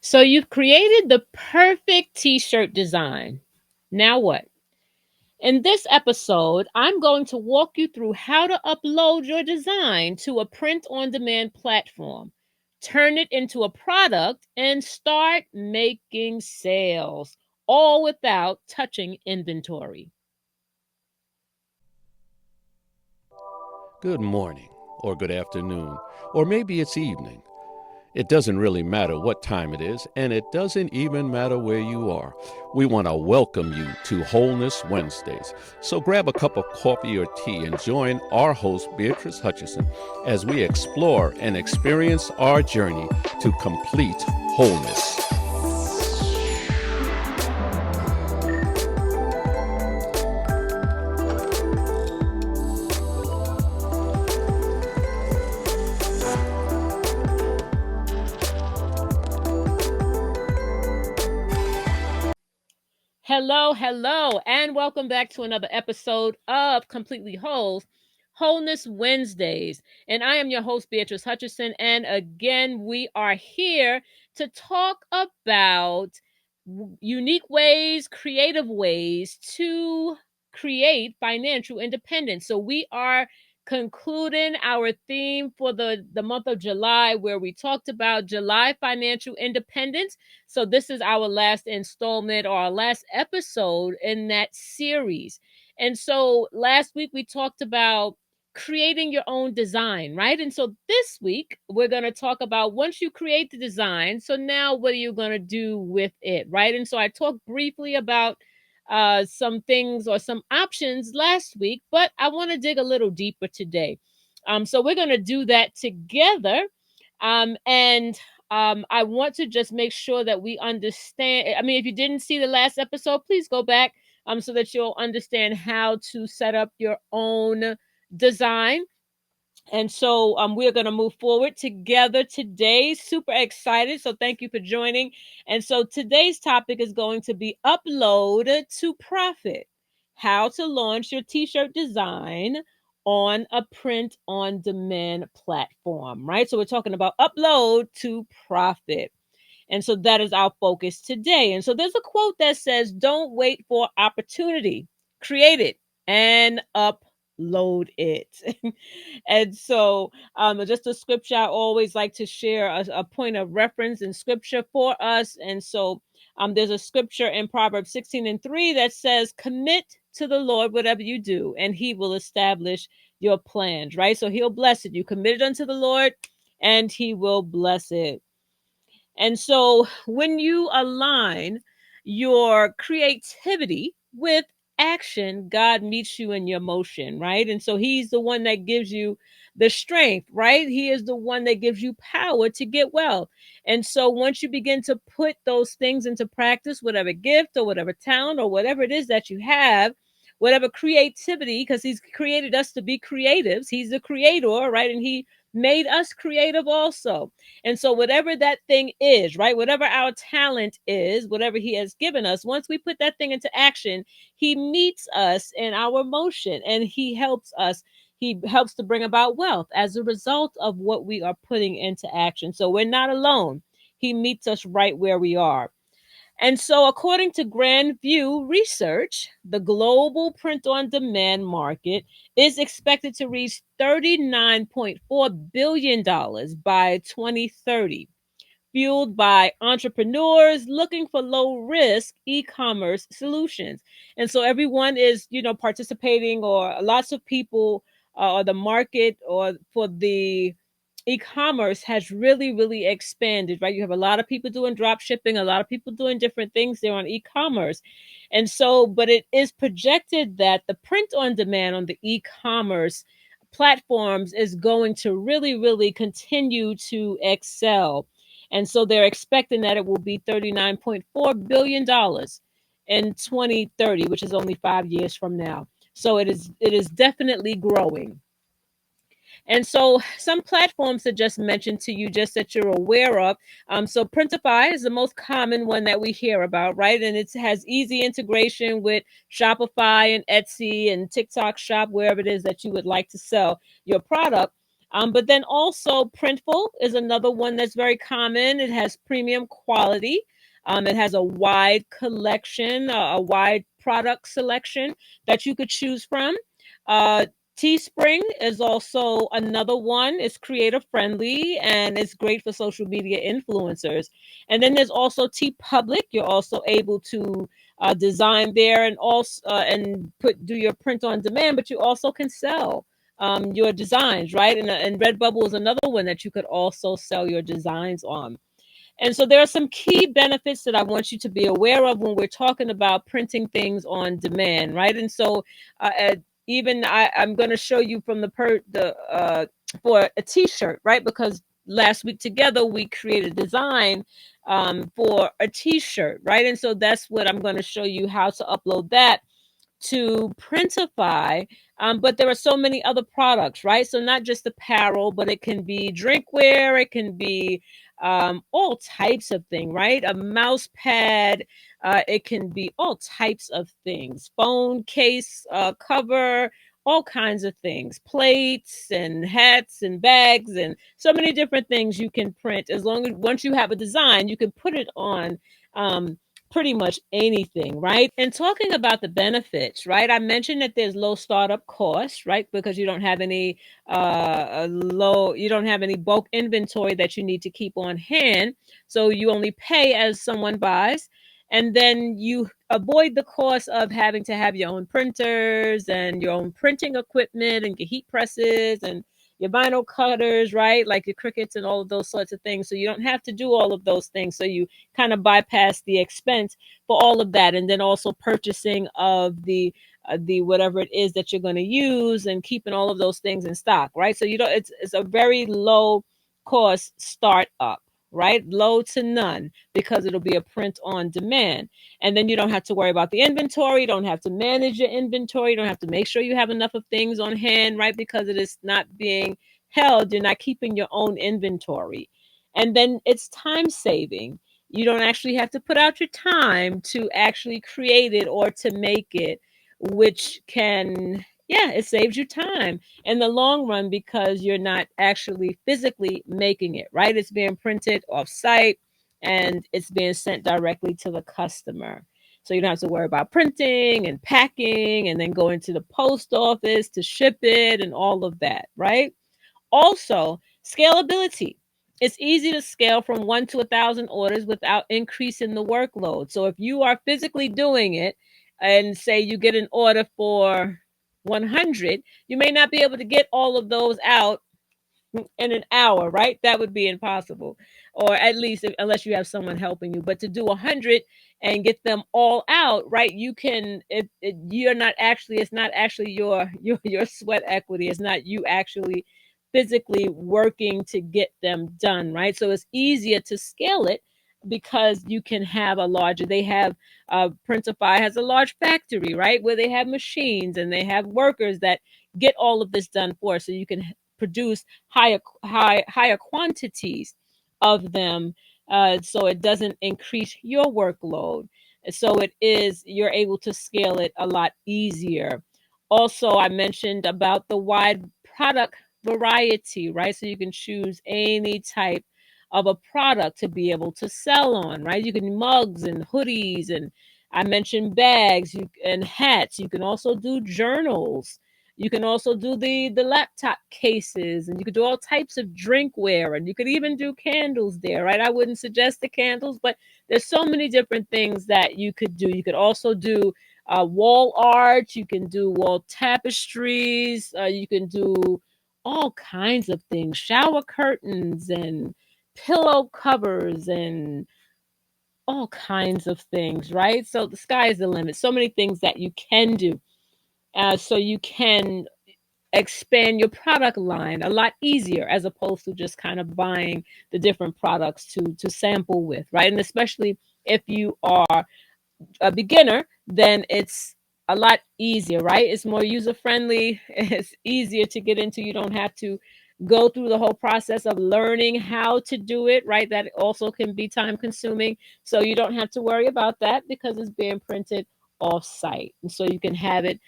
So you've created the perfect t-shirt design. Now what? In this episode, I'm going to walk you through how to upload your design to a print-on-demand platform, turn it into a product, and start making sales, all without touching inventory. Good morning, or good afternoon, or maybe it's evening. It doesn't really matter what time it is, and it doesn't even matter where you are. We want to welcome you to Wholeness Wednesdays. So grab a cup of coffee or tea and join our host, Beatrice Hutchison, as we explore and experience our journey to complete wholeness. Hello, and welcome back to another episode of Completely Whole, Wholeness Wednesdays. And I am your host, Beatrice Hutchison. And again, we are here to talk about unique ways, creative ways to create financial independence. So we are concluding our theme for the month of July, where we talked about July financial independence. So this is our last installment or our last episode in that series. And so last week we talked about creating your own design, right? And so this week we're going to talk about once you create the design, so now what are you going to do with it, right? And so I talked briefly about some things or some options last week, but I want to dig a little deeper today. So we're going to do that together. And I want to just make sure that we understand. I mean, if you didn't see the last episode, please go back so that you'll understand how to set up your own design. And so we're going to move forward together today. Super excited. So thank you for joining. And so today's topic is going to be upload to profit. How to launch your t-shirt design on a print on demand platform, right? So we're talking about upload to profit. And so that is our focus today. And so there's a quote that says, don't wait for opportunity, create it and upload it. And so just a scripture, I always like to share a point of reference in scripture for us. And so there's a scripture in Proverbs 16:3 that says, commit to the Lord whatever you do, and he will establish your plans, right? So he'll bless it. You commit it unto the Lord, and he will bless it. And so when you align your creativity with action, God meets you in your motion, right? And so he's the one that gives you the strength, right? He is the one that gives you power to get well. And so once you begin to put those things into practice, whatever gift or whatever talent or whatever it is that you have, whatever creativity, because he's created us to be creatives. He's the creator, right? And he made us creative also. And so whatever that thing is, right, whatever our talent is, whatever he has given us, once we put that thing into action, he meets us in our motion and he helps us. He helps to bring about wealth as a result of what we are putting into action. So we're not alone. He meets us right where we are. And so, according to Grand View Research, the global print on demand market is expected to reach $39.4 billion by 2030, fueled by entrepreneurs looking for low risk e-commerce solutions. And so, everyone is, participating, or lots of people, or the market, or for the e-commerce has really expanded, right? You have a lot of people doing drop shipping, a lot of people doing different things there on e-commerce. And so, but it is projected that the print on demand on the e-commerce platforms is going to really continue to excel. And so they're expecting that it will be $39.4 billion in 2030, which is only 5 years from now. So it is definitely growing. And so some platforms that just mentioned to you, just that you're aware of. So Printify is the most common one that we hear about, right? And it has easy integration with Shopify and Etsy and TikTok Shop, wherever it is that you would like to sell your product. But then also Printful is another one that's very common. It has premium quality. It has a wide collection, a wide product selection that you could choose from. Uh, Teespring is also another one. It's creator friendly and it's great for social media influencers. And then there's also T Public. You're also able to design there and also and do your print on demand, but you also can sell your designs, right? And Redbubble is another one that you could also sell your designs on. And so there are some key benefits that I want you to be aware of when we're talking about printing things on demand, right? And so even I'm going to show you from for a T-shirt, right? Because last week together we created a design for a T-shirt, right? And so that's what I'm going to show you how to upload that to Printify. But there are so many other products, right? So not just apparel, but it can be drinkware, it can be all types of things, right? A mouse pad, it can be all types of things, phone case cover, all kinds of things, plates and hats and bags, and so many different things you can print. As long as once you have a design, you can put it on pretty much anything, right? And talking about the benefits, right? I mentioned that there's low startup costs, right? Because you don't have any bulk inventory that you need to keep on hand. So you only pay as someone buys. And then you avoid the cost of having to have your own printers and your own printing equipment and your heat presses and your vinyl cutters, right? Like your crickets and all of those sorts of things. So you don't have to do all of those things. So you kind of bypass the expense for all of that, and then also purchasing of the whatever it is that you're going to use and keeping all of those things in stock, right? So you don't. It's a very low cost startup, right? Low to none because it'll be a print on demand. And then you don't have to worry about the inventory. You don't have to manage your inventory. You don't have to make sure you have enough of things on hand, right? Because it is not being held. You're not keeping your own inventory. And then it's time saving. You don't actually have to put out your time to actually create it or to make it, which can, yeah, it saves you time in the long run because you're not actually physically making it, right? It's being printed off site and it's being sent directly to the customer. So you don't have to worry about printing and packing and then going to the post office to ship it and all of that, right? Also, scalability. It's easy to scale from 1 to 1,000 orders without increasing the workload. So if you are physically doing it and say you get an order for 100, you may not be able to get all of those out in an hour, right? That would be impossible, or at least unless you have someone helping you. But to do 100 and get them all out, right? You can. You're not actually. It's not actually your sweat equity. It's not you actually physically working to get them done, right? So it's easier to scale it because you can have a larger. They have Printify has a large factory, right, where they have machines and they have workers that get all of this done for, so you can produce higher quantities of them, so it doesn't increase your workload. So you're able to scale it a lot easier. Also, I mentioned about the wide product variety, right? So you can choose any type of a product to be able to sell on, right? You can mugs and hoodies, and I mentioned bags and hats. You can also do journals. You can also do the laptop cases, and you could do all types of drinkware, and you could even do candles there, right? I wouldn't suggest the candles, but there's so many different things that you could do. You could also do wall art. You can do wall tapestries. You can do all kinds of things, shower curtains and pillow covers and all kinds of things, right? So the sky is the limit. So many things that you can do. So you can expand your product line a lot easier as opposed to just kind of buying the different products to sample with, right? And especially if you are a beginner, then it's a lot easier, right? It's more user friendly. It's easier to get into. You don't have to go through the whole process of learning how to do it, right? That also can be time consuming. So you don't have to worry about that because it's being printed off site. And so you can have it.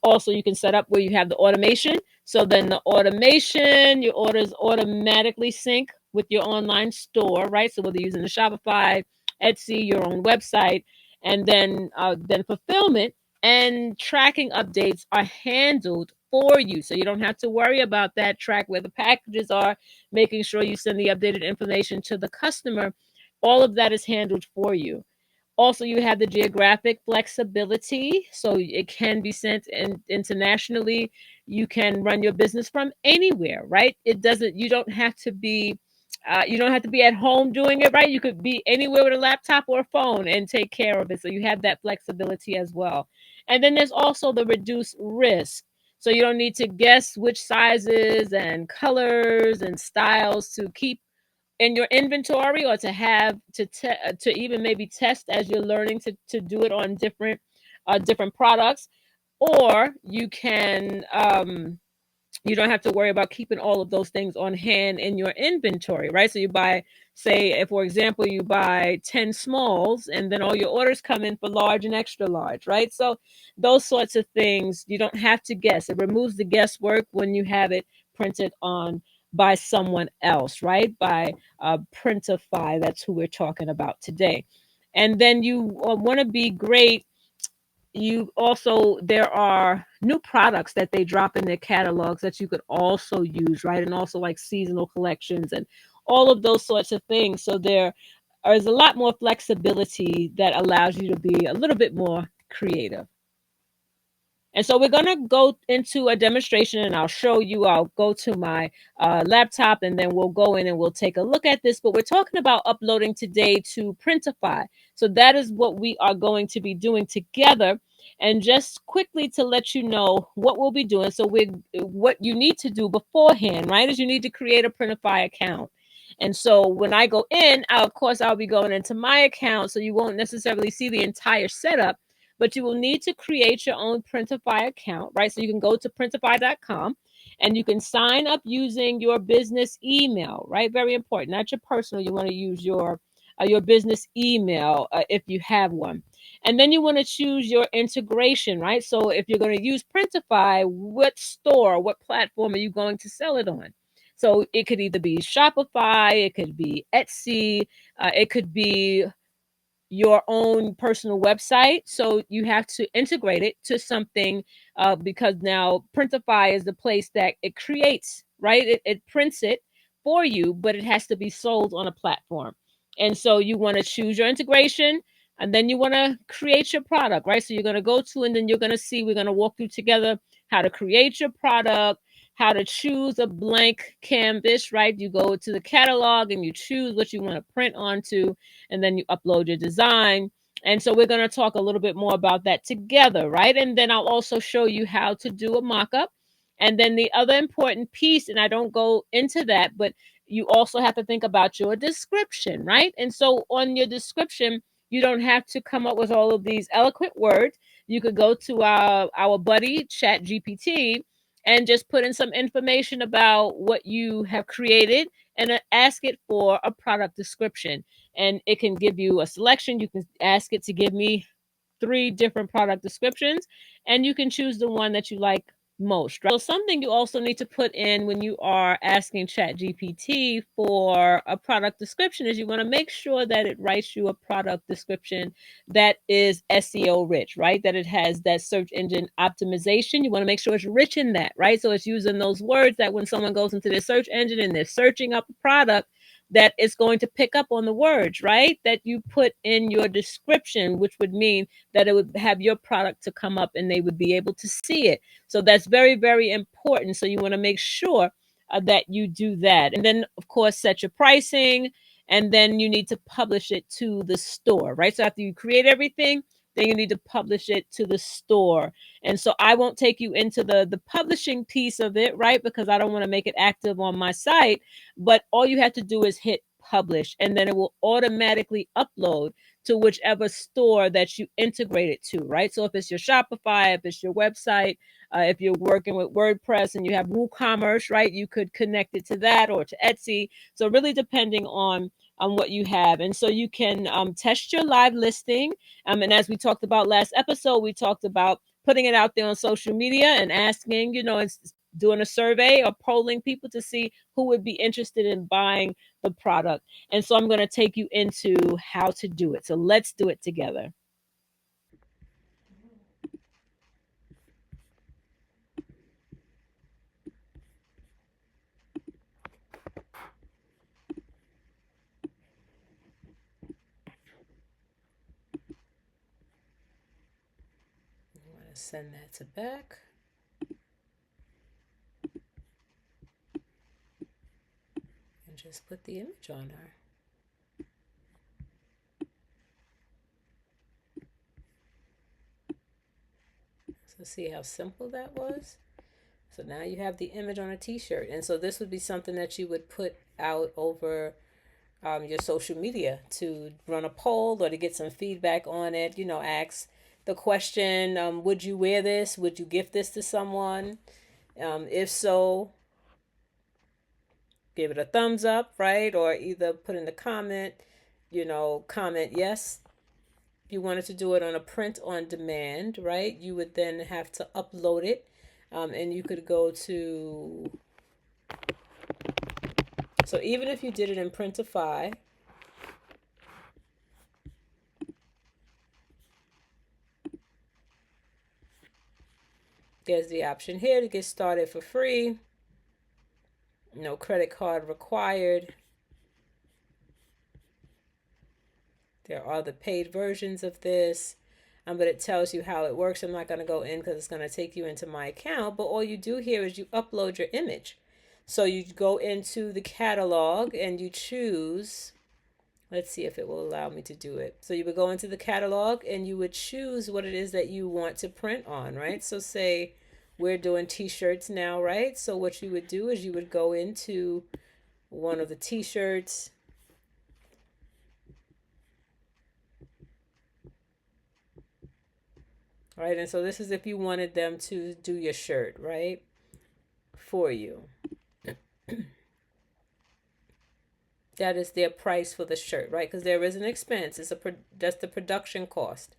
Also, you can set up where you have the automation. So then the automation, your orders automatically sync with your online store, right? So whether you're using the Shopify, Etsy, your own website, and then fulfillment and tracking updates are handled for you. So you don't have to worry about that. Track where the packages are, making sure you send the updated information to the customer. All of that is handled for you. Also, you have the geographic flexibility, so it can be sent internationally. You can run your business from anywhere, right? It doesn't. You don't have to be at home doing it, right? You could be anywhere with a laptop or a phone and take care of it. So you have that flexibility as well. And then there's also the reduced risk. So you don't need to guess which sizes and colors and styles to keep in your inventory, or to have to even maybe test as you're learning to do it on different products. Or you don't have to worry about keeping all of those things on hand in your inventory, right? So you buy, say, if for example you buy 10 smalls, and then all your orders come in for large and extra large, right? So those sorts of things, you don't have to guess. It removes the guesswork when you have it printed on by someone else, right? By Printify. That's who we're talking about today. And then you want to be great. You also, there are new products that they drop in their catalogs that you could also use, right? And also like seasonal collections and all of those sorts of things. So there is a lot more flexibility that allows you to be a little bit more creative. And so we're going to go into a demonstration, and I'll show you. I'll go to my laptop, and then we'll go in and we'll take a look at this. But we're talking about uploading today to Printify. So that is what we are going to be doing together. And just quickly to let you know what we'll be doing. So what you need to do beforehand, right, is you need to create a Printify account. And so when I go in, of course, I'll be going into my account. So you won't necessarily see the entire setup, but you will need to create your own Printify account, right? So you can go to printify.com and you can sign up using your business email, right? Very important, not your personal. You want to use your business email if you have one. And then you want to choose your integration, right? So if you're going to use Printify, what store, what platform are you going to sell it on? So it could either be Shopify, it could be Etsy, it could be your own personal website. So you have to integrate it to something because now Printify is the place that it creates, right? It prints it for you, but it has to be sold on a platform. And so you want to choose your integration, and then you want to create your product, right? So you're going to go to, and then you're going to see, we're going to walk through together how to create your product, how to choose a blank canvas, right? You go to the catalog and you choose what you want to print onto, and then you upload your design. And so we're going to talk a little bit more about that together, right? And then I'll also show you how to do a mock-up. And then the other important piece, and I don't go into that, but you also have to think about your description, right? And so on your description, you don't have to come up with all of these eloquent words. You could go to our buddy Chat GPT and just put in some information about what you have created, and ask it for a product description. And it can give you a selection. You can ask it to give me 3 different product descriptions, and you can choose the one that you like most, right? So something you also need to put in when you are asking ChatGPT for a product description is you want to make sure that it writes you a product description that is SEO rich, right? That it has that search engine optimization. You want to make sure it's rich in that, right? So it's using those words that when someone goes into their search engine and they're searching up a product, that it's going to pick up on the words, right, that you put in your description, which would mean that it would have your product to come up and they would be able to see it. So that's very, very important. So you want to make sure that you do that. And then, of course, set your pricing, and then you need to publish it to the store, right? So after you create everything, then you need to publish it to the store. And so I won't take you into the publishing piece of it, right? Because I don't want to make it active on my site. But all you have to do is hit publish, and then it will automatically upload to whichever store that you integrate it to, right? So if it's your Shopify, if it's your website, if you're working with WordPress and you have WooCommerce, right, you could connect it to that or to Etsy. So really depending on what you have. And so you can test your live listing. And as we talked about last episode, we talked about putting it out there on social media and asking, and doing a survey or polling people to see who would be interested in buying the product. And so I'm going to take you into how to do it. So let's do it together. I'm going to send that to back. And just put the image on her. So see how simple that was? So now you have the image on a t-shirt. And so this would be something that you would put out over your social media to run a poll or to get some feedback on it. Ask the question, would you wear this? Would you gift this to someone? If so, give it a thumbs up, right? Or either put in the comment, comment yes. If you wanted to do it on a print on demand, right, you would then have to upload it. And you could go to, so even if you did it in Printify, there's the option here to get started for free. No credit card required. There are the paid versions of this, but it tells you how it works. I'm not going to go in because it's going to take you into my account, but all you do here is you upload your image. So you go into the catalog and you choose, let's see if it will allow me to do it. So you would go into the catalog and you would choose what it is that you want to print on, right? So say we're doing t-shirts now, right? So what you would do is you would go into one of the t-shirts. Right, and so this is if you wanted them to do your shirt, right, for you. That is their price for the shirt, right? Because there is an expense. That's the production cost.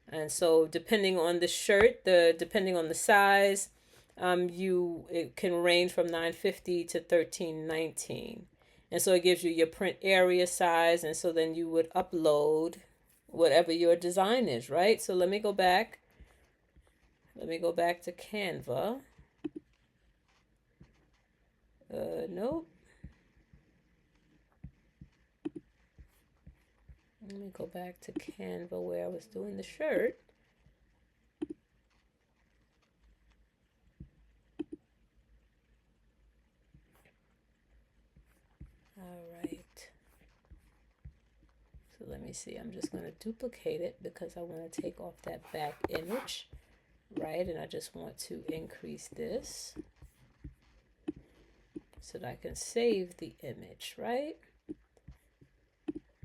And so depending on the shirt, depending on the size, it can range from $9.50 to $13.19. And so it gives you your print area size, and so then you would upload whatever your design is, right? So let me go back. Let me go back to Canva. Nope. Let me go back to Canva where I was doing the shirt. All right. So let me see. I'm just going to duplicate it because I want to take off that back image, right? And I just want to increase this so that I can save the image, right?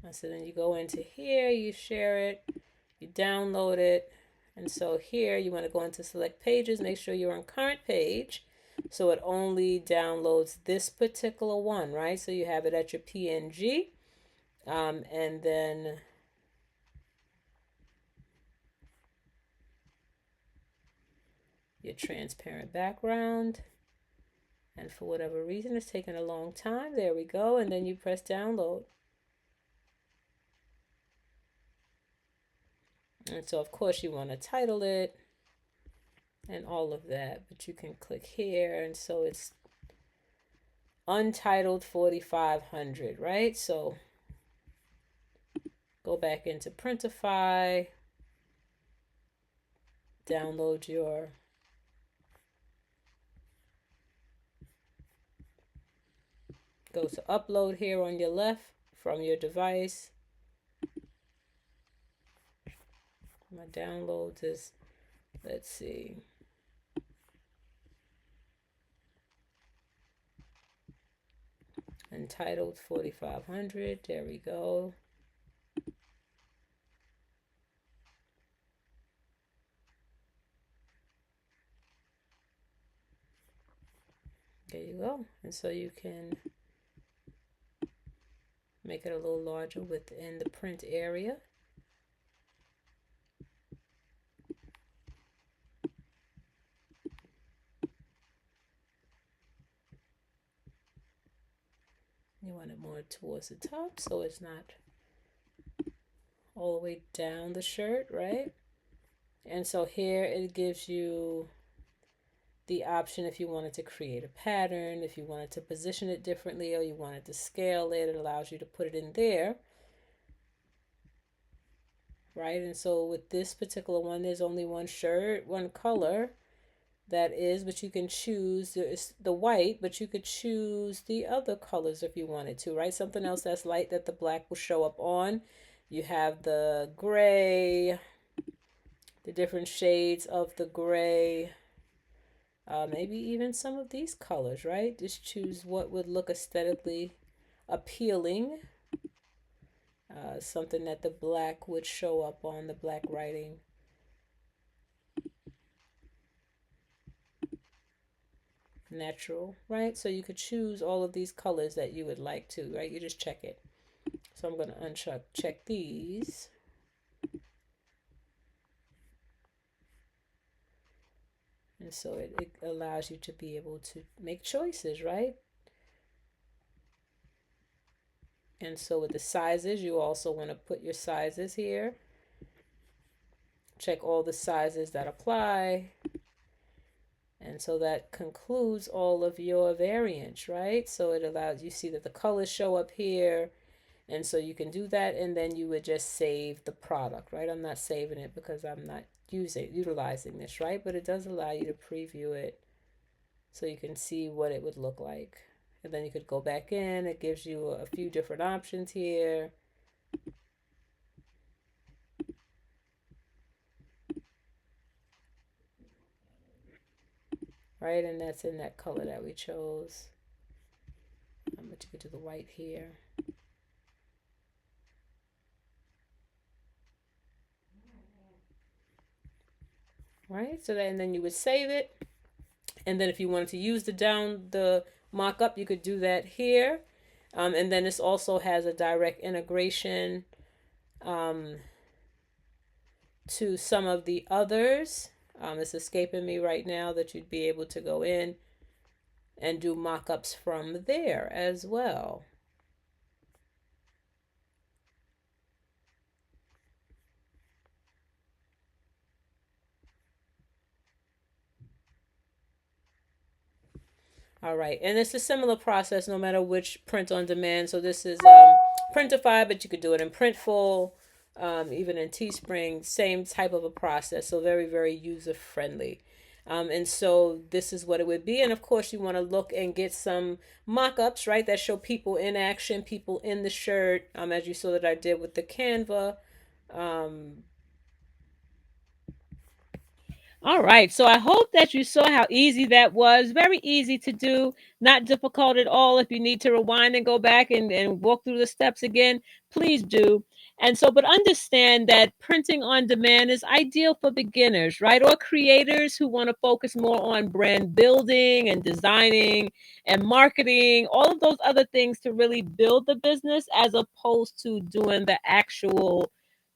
And so then you go into here, you share it, you download it. And so here you want to go into select pages, make sure you're on current page. So it only downloads this particular one, right? So you have it at your PNG. And then your transparent background. And for whatever reason, it's taking a long time. There we go. And then you press download. And so, of course, you want to title it and all of that. But you can click here. And so it's Untitled 4500, right? So go back into Printify. Download your go to upload here on your left from your device. My downloads is, let's see, Entitled 4500. There we go. There you go. And so you can Make it a little larger within the print area. You want it more towards the top so it's not all the way down the shirt, right? And so here it gives you the option if you wanted to create a pattern, if you wanted to position it differently, or you wanted to scale it. It allows you to put it in there, right? And so with this particular one, there's only one shirt, one color that is, but you can choose the white, but you could choose the other colors if you wanted to, right? Something else that's light that the black will show up on. You have the gray, the different shades of the gray, maybe even some of these colors, right? Just choose what would look aesthetically appealing. Something that the black would show up on, the black writing. Natural, right? So you could choose all of these colors that you would like to, right? You just check it. So I'm going to check these. And so it allows you to be able to make choices, right? And so with the sizes, you also want to put your sizes here. Check all the sizes that apply. And so that concludes all of your variants, right? So it allows you see that the colors show up here. And so you can do that, and then you would just save the product, right? I'm not saving it because I'm not utilizing this, right? But it does allow you to preview it so you can see what it would look like. And then you could go back in. It gives you a few different options here. Right, and that's in that color that we chose. I'm going to go to the white here. Right, so and then you would save it. And then if you wanted to use the mock-up, you could do that here. And then this also has a direct integration to some of the others. It's escaping me right now that you'd be able to go in and do mock-ups from there as well. All right, and it's a similar process no matter which print on demand. So this is Printify, but you could do it in Printful, even in Teespring, same type of a process. So very, very user friendly. And so this is what it would be. And of course, you want to look and get some mock-ups, right, that show people in action, people in the shirt, as you saw that I did with the Canva. All right, so I hope that you saw how easy that was. Very easy to do, not difficult at all. If you need to rewind and go back and walk through the steps again, please do. And so, but understand that printing on demand is ideal for beginners, right? Or creators who want to focus more on brand building and designing and marketing, all of those other things to really build the business as opposed to doing the actual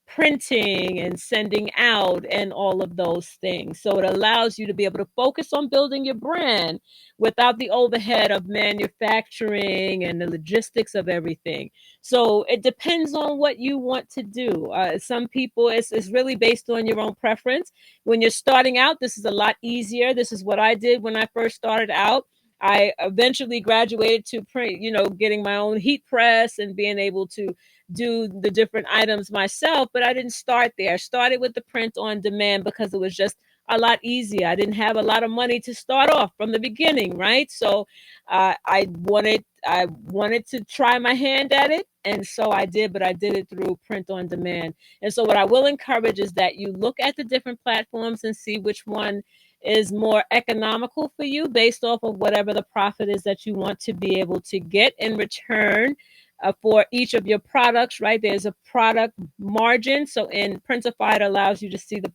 printing and sending out and all of those things. So it allows you to be able to focus on building your brand without the overhead of manufacturing and the logistics of everything. So it depends on what you want to do. Some people, it's really based on your own preference. When you're starting out, this is a lot easier. This is what I did when I first started out. I eventually graduated to print, getting my own heat press and being able to do the different items myself, but I didn't start there. I started with the print on demand because it was just a lot easier. I didn't have a lot of money to start off from the beginning, right? So I wanted to try my hand at it, and so I did, but I did it through print on demand. And so what I will encourage is that you look at the different platforms and see which one is more economical for you based off of whatever the profit is that you want to be able to get in return for each of your products, right? There's a product margin. So in Printify, it allows you to see the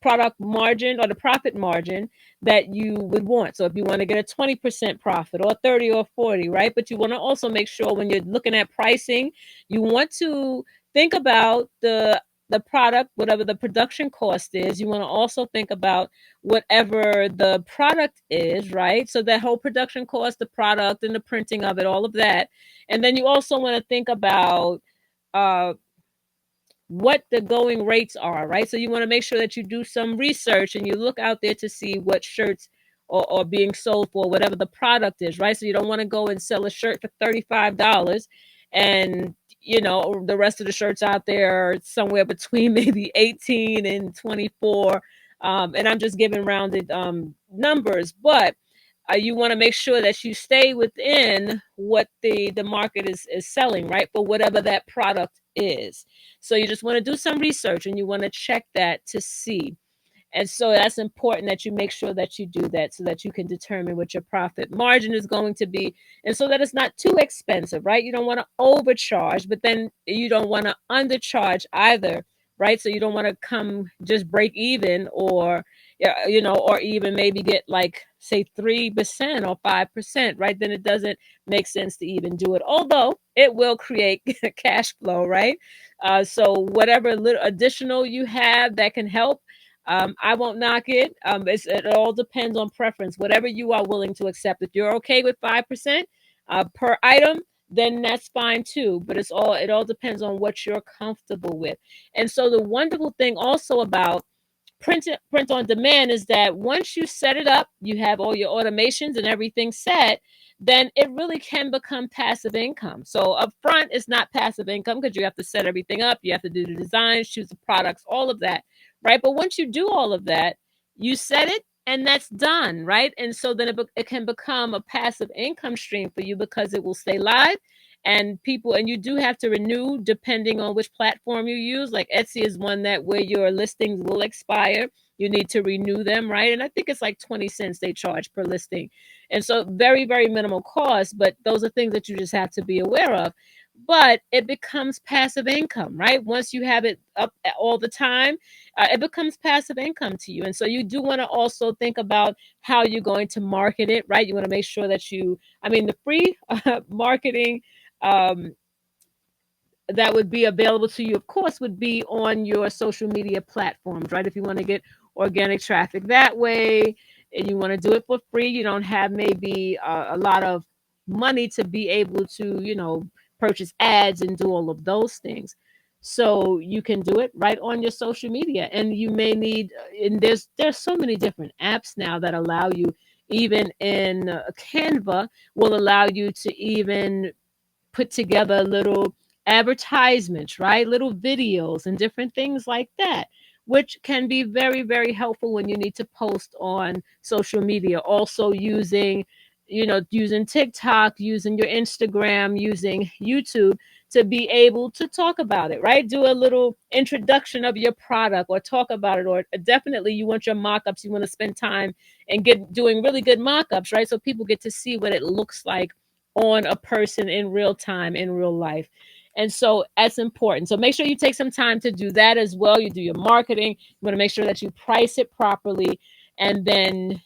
product margin or the profit margin that you would want. So if you want to get a 20% profit or 30 or 40, right? But you want to also make sure when you're looking at pricing, you want to think about the product, whatever the production cost is. You want to also think about whatever the product is, right? So that whole production cost, the product and the printing of it, all of that. And then you also want to think about uh, what the going rates are, right? So you want to make sure that you do some research and you look out there to see what shirts are being sold for, whatever the product is, right? So you don't want to go and sell a shirt for $35 and the rest of the shirts out there are somewhere between maybe 18 and 24. And I'm just giving rounded numbers, but you want to make sure that you stay within what the market is selling, right? For whatever that product is. So you just want to do some research and you want to check that to see. And so that's important that you make sure that you do that so that you can determine what your profit margin is going to be. And so that it's not too expensive, right? You don't want to overcharge, but then you don't want to undercharge either, right? So you don't want to come just break even or, or even maybe get like, say, 3% or 5%, right? Then it doesn't make sense to even do it. Although it will create cash flow, right? So whatever little additional you have that can help, I won't knock it. It all depends on preference. Whatever you are willing to accept. If you're okay with 5% per item, then that's fine too. But it all depends on what you're comfortable with. And so the wonderful thing also about print on demand is that once you set it up, you have all your automations and everything set, then it really can become passive income. So up front, it's not passive income because you have to set everything up, you have to do the designs, choose the products, all of that, right? But once you do all of that, you set it and that's done, right? And so then it can become a passive income stream for you because it will stay live and you do have to renew depending on which platform you use. Like Etsy is one that where your listings will expire, you need to renew them, right? And I think it's like 20 cents they charge per listing. And so very, very minimal cost, but those are things that you just have to be aware of. But it becomes passive income, right? Once you have it up all the time, it becomes passive income to you. And so you do want to also think about how you're going to market it, right? You want to make sure that the free marketing um, that would be available to you, of course, would be on your social media platforms, right? If you want to get organic traffic that way and you want to do it for free, you don't have maybe a lot of money to be able to, purchase ads and do all of those things. So you can do it right on your social media. And you may need, and there's so many different apps now that allow you, even in Canva, will allow you to even put together little advertisements, right? Little videos and different things like that, which can be very, very helpful when you need to post on social media. Also using TikTok, using your Instagram, using YouTube to be able to talk about it, right? Do a little introduction of your product or talk about it. Or definitely you want your mockups, you want to spend time and get doing really good mockups, right? So people get to see what it looks like on a person in real time, in real life. And so that's important. So make sure you take some time to do that as well. You do your marketing. You want to make sure that you price it properly. And then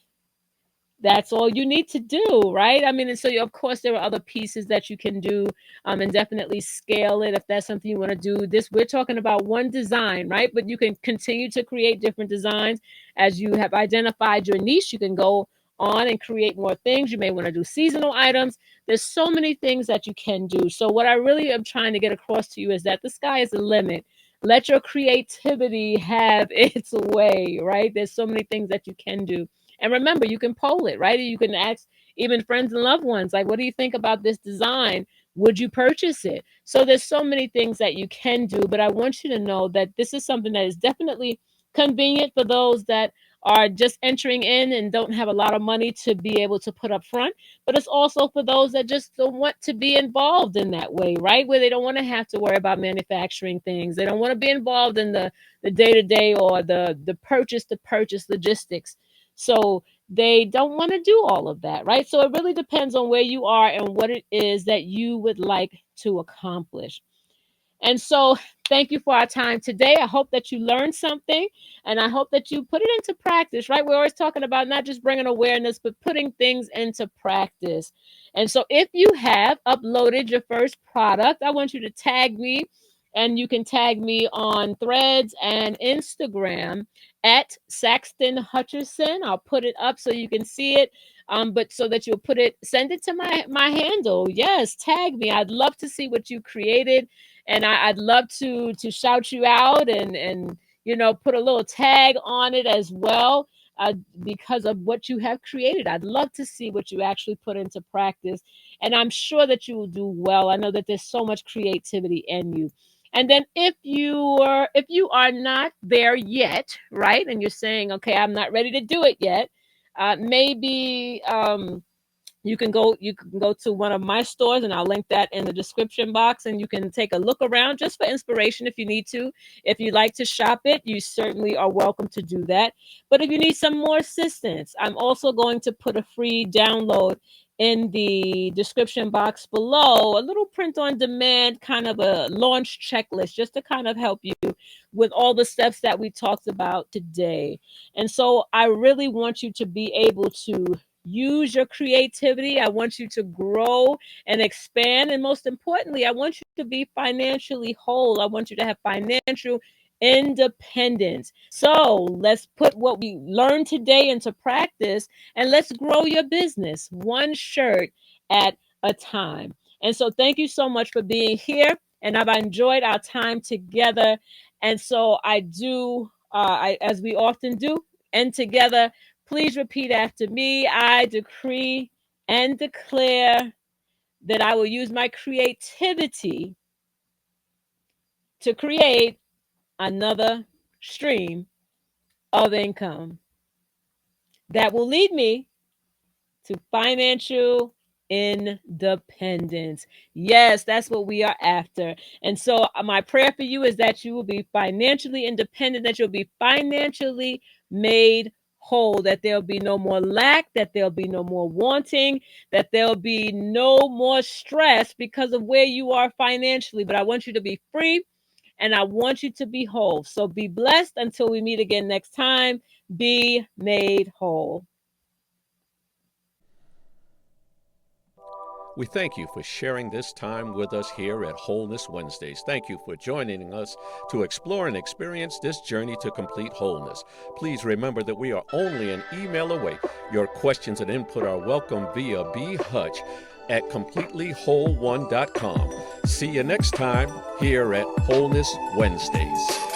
that's all you need to do, right? And so of course there are other pieces that you can do, and definitely scale it if that's something you want to do. We're talking about one design, right? But you can continue to create different designs as you have identified your niche. You can go on and create more things. You may want to do seasonal items. There's so many things that you can do. So what I really am trying to get across to you is that the sky is the limit. Let your creativity have its way, right? There's so many things that you can do. And remember, you can poll it, right? You can ask even friends and loved ones, like, what do you think about this design? Would you purchase it? So there's so many things that you can do, but I want you to know that this is something that is definitely convenient for those that are just entering in and don't have a lot of money to be able to put up front. But it's also for those that just don't want to be involved in that way, right? Where they don't want to have to worry about manufacturing things. They don't want to be involved in the day-to-day or the purchase to purchase logistics. So they don't want to do all of that, right? So it really depends on where you are and what it is that you would like to accomplish. And so thank you for our time today. I hope that you learned something, and I hope that you put it into practice, right? We're always talking about not just bringing awareness, but putting things into practice. And so if you have uploaded your first product, I want you to tag me, and you can tag me on Threads and Instagram at Saxton Hutcherson. I'll put it up so you can see it. But so that you'll send it to my handle. Yes, tag me. I'd love to see what you created, and I'd love to shout you out and put a little tag on it as well, because of what you have created. I'd love to see what you actually put into practice, and I'm sure that you will do well. I know that there's so much creativity in you. And then if you are not there yet, right, and you're saying, okay, I'm not ready to do it yet, maybe you can go to one of my stores, and I'll link that in the description box, and you can take a look around just for inspiration if you need to. If you'd like to shop it, you certainly are welcome to do that. But if you need some more assistance, I'm also going to put a free download in the description box below, a little print on demand kind of a launch checklist, just to kind of help you with all the steps that we talked about today. And so I really want you to be able to use your creativity. I want you to grow and expand. And most importantly, I want you to be financially whole. I want you to have financial independence. So let's put what we learned today into practice, and let's grow your business one shirt at a time. And so thank you so much for being here. And I've enjoyed our time together. And so I do, as we often do, end together. Please repeat after me. I decree and declare that I will use my creativity to create another stream of income that will lead me to financial independence. Yes, that's what we are after. And so my prayer for you is that you will be financially independent, that you'll be financially made whole, that there'll be no more lack, that there'll be no more wanting, that there'll be no more stress because of where you are financially. But I want you to be free, and I want you to be whole. So be blessed until we meet again next time. Be made whole. We thank you for sharing this time with us here at Wholeness Wednesdays. Thank you for joining us to explore and experience this journey to complete wholeness. Please remember that we are only an email away. Your questions and input are welcome via bhutch@completelywhole1.com. See you next time here at Wholeness Wednesdays.